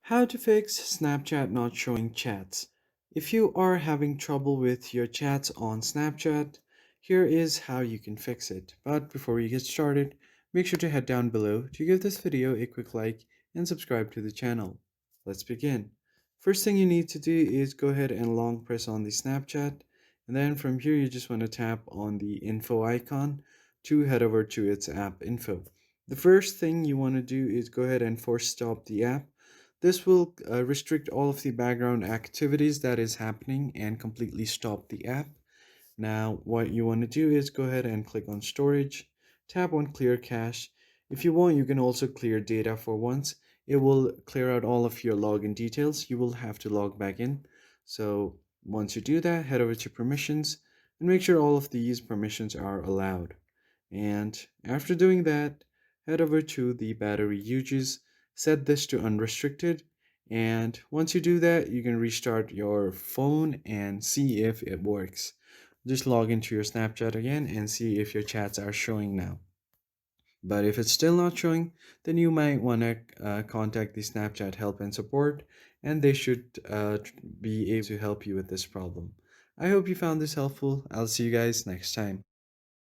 How to fix Snapchat not showing chats. If you are having trouble with your chats on Snapchat, here is how you can fix it. But before we get started, make sure to head down below to give this video a quick like and subscribe to the channel. Let's begin. First thing you need to do is go ahead and long press on the Snapchat, and then from here you just want to tap on the info icon to head over to its app info. The first thing you want to do is go ahead and force stop the app. This will restrict all of the background activities that is happening and completely stop the app. Now, what you want to do is go ahead and click on storage, tap on clear cache. If you want, you can also clear data for once. It will clear out all of your login details. You will have to log back in. So once you do that, head over to permissions and make sure all of these permissions are allowed. And after doing that, head over to the battery uses, set this to unrestricted, and once you do that, you can restart your phone and see if it works. Just log into your Snapchat again and see if your chats are showing now. But if it's still not showing, then you might want to contact the Snapchat help and support, and they should be able to help you with this problem. I hope you found this helpful. I'll see you guys next time.